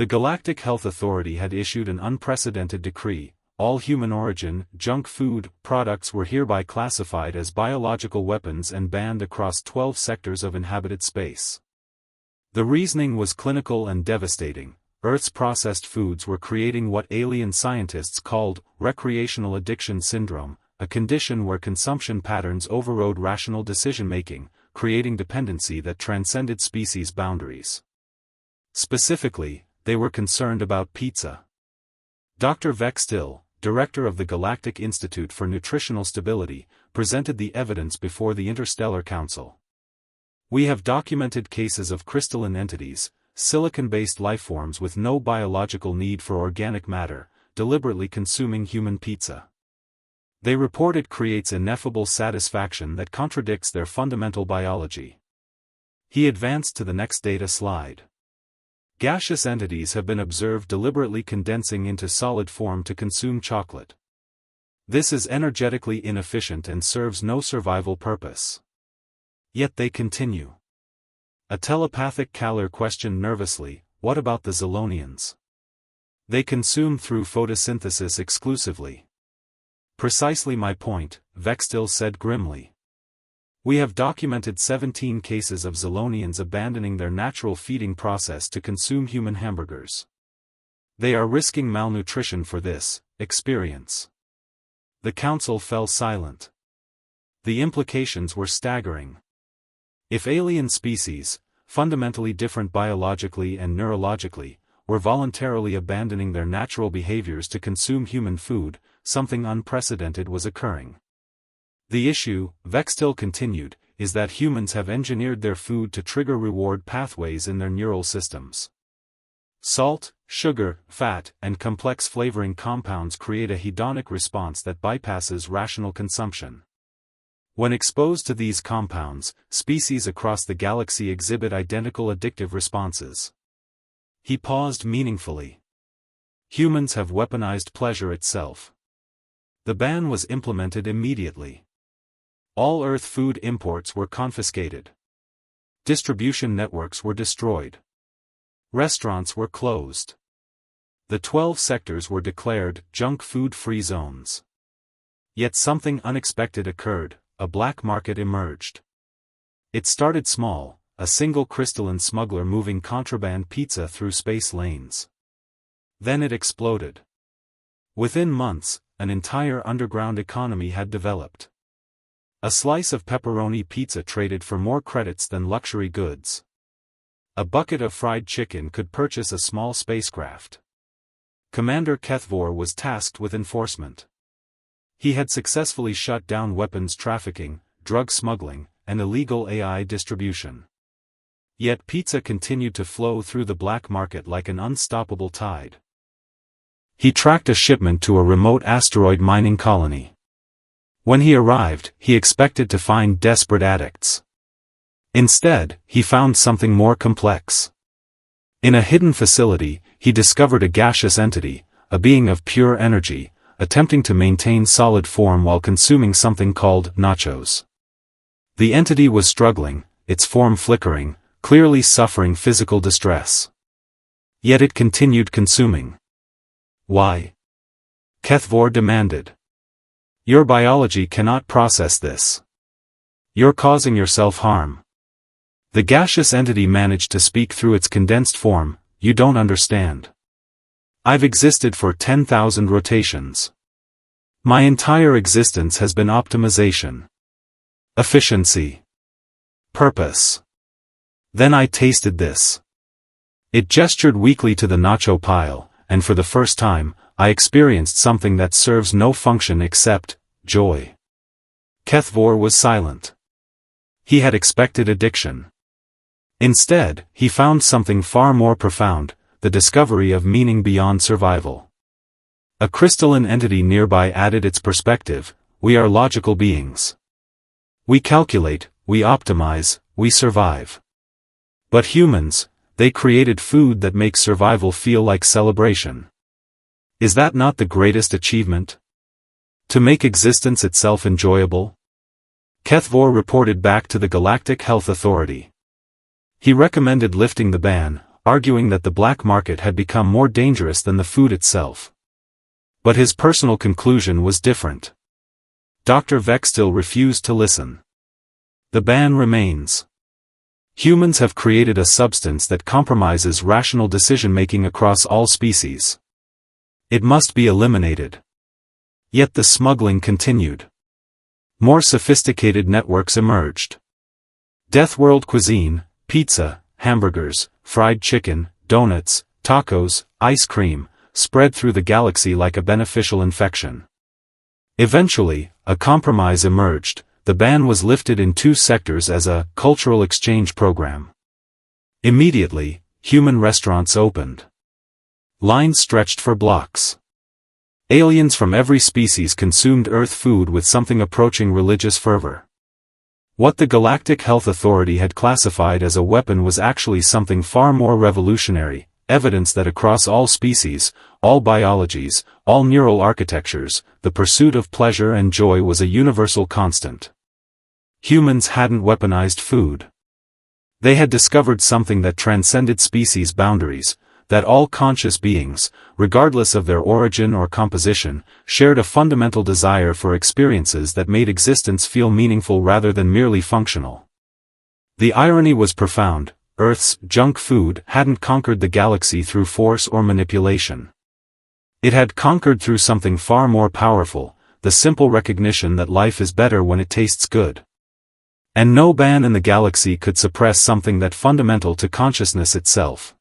The Galactic Health Authority had issued an unprecedented decree: all human-origin, junk food, products were hereby classified as biological weapons and banned across 12 sectors of inhabited space. The reasoning was clinical and devastating. Earth's processed foods were creating what alien scientists called recreational addiction syndrome, a condition where consumption patterns overrode rational decision-making, creating dependency that transcended species boundaries. Specifically, they were concerned about pizza. Dr. Vex Still, director of the Galactic Institute for Nutritional Stability, presented the evidence before the Interstellar Council. We have documented cases of crystalline entities, silicon-based lifeforms with no biological need for organic matter, deliberately consuming human pizza. They report it creates ineffable satisfaction that contradicts their fundamental biology. He advanced to the next data slide. Gaseous entities have been observed deliberately condensing into solid form to consume chocolate. This is energetically inefficient and serves no survival purpose. Yet they continue. A telepathic caller questioned nervously, "What about the Zilonians? They consume through photosynthesis exclusively." "Precisely my point," Vextil said grimly. "We have documented 17 cases of Zilonians abandoning their natural feeding process to consume human hamburgers. They are risking malnutrition for this experience." The council fell silent. The implications were staggering. If alien species, fundamentally different biologically and neurologically, were voluntarily abandoning their natural behaviors to consume human food, something unprecedented was occurring. The issue, Vextil continued, is that humans have engineered their food to trigger reward pathways in their neural systems. Salt, sugar, fat, and complex flavoring compounds create a hedonic response that bypasses rational consumption. When exposed to these compounds, species across the galaxy exhibit identical addictive responses. He paused meaningfully. Humans have weaponized pleasure itself. The ban was implemented immediately. All Earth food imports were confiscated. Distribution networks were destroyed. Restaurants were closed. The 12 sectors were declared junk food-free zones. Yet something unexpected occurred: a black market emerged. It started small, a single crystalline smuggler moving contraband pizza through space lanes. Then it exploded. Within months, an entire underground economy had developed. A slice of pepperoni pizza traded for more credits than luxury goods. A bucket of fried chicken could purchase a small spacecraft. Commander Kethvor was tasked with enforcement. He had successfully shut down weapons trafficking, drug smuggling, and illegal AI distribution. Yet pizza continued to flow through the black market like an unstoppable tide. He tracked a shipment to a remote asteroid mining colony. When he arrived, he expected to find desperate addicts. Instead, he found something more complex. In a hidden facility, he discovered a gaseous entity, a being of pure energy, attempting to maintain solid form while consuming something called nachos. The entity was struggling, its form flickering, clearly suffering physical distress. Yet it continued consuming. Why? Kethvor demanded. Your biology cannot process this. You're causing yourself harm. The gaseous entity managed to speak through its condensed form. You don't understand. I've existed for 10,000 rotations. My entire existence has been optimization. Efficiency. Purpose. Then I tasted this. It gestured weakly to the nacho pile, and for the first time, I experienced something that serves no function except joy. Kethvor was silent. He had expected addiction. Instead, he found something far more profound: the discovery of meaning beyond survival. A crystalline entity nearby added its perspective: we are logical beings. We calculate, we optimize, we survive. But humans, they created food that makes survival feel like celebration. Is that not the greatest achievement? To make existence itself enjoyable? Kethvor reported back to the Galactic Health Authority. He recommended lifting the ban, arguing that the black market had become more dangerous than the food itself. But his personal conclusion was different. Dr. Vextil refused to listen. The ban remains. Humans have created a substance that compromises rational decision-making across all species. It must be eliminated. Yet the smuggling continued. More sophisticated networks emerged. Death World cuisine, pizza, hamburgers, fried chicken, donuts, tacos, ice cream, spread through the galaxy like a beneficial infection. Eventually, a compromise emerged. The ban was lifted in 2 sectors as a cultural exchange program. Immediately, human restaurants opened. Lines stretched for blocks. Aliens from every species consumed Earth food with something approaching religious fervor. What the Galactic Health Authority had classified as a weapon was actually something far more revolutionary, evidence that across all species, all biologies, all neural architectures, the pursuit of pleasure and joy was a universal constant. Humans hadn't weaponized food. They had discovered something that transcended species boundaries, that all conscious beings, regardless of their origin or composition, shared a fundamental desire for experiences that made existence feel meaningful rather than merely functional. The irony was profound. Earth's junk food hadn't conquered the galaxy through force or manipulation. It had conquered through something far more powerful, the simple recognition that life is better when it tastes good. And no ban in the galaxy could suppress something that fundamental to consciousness itself.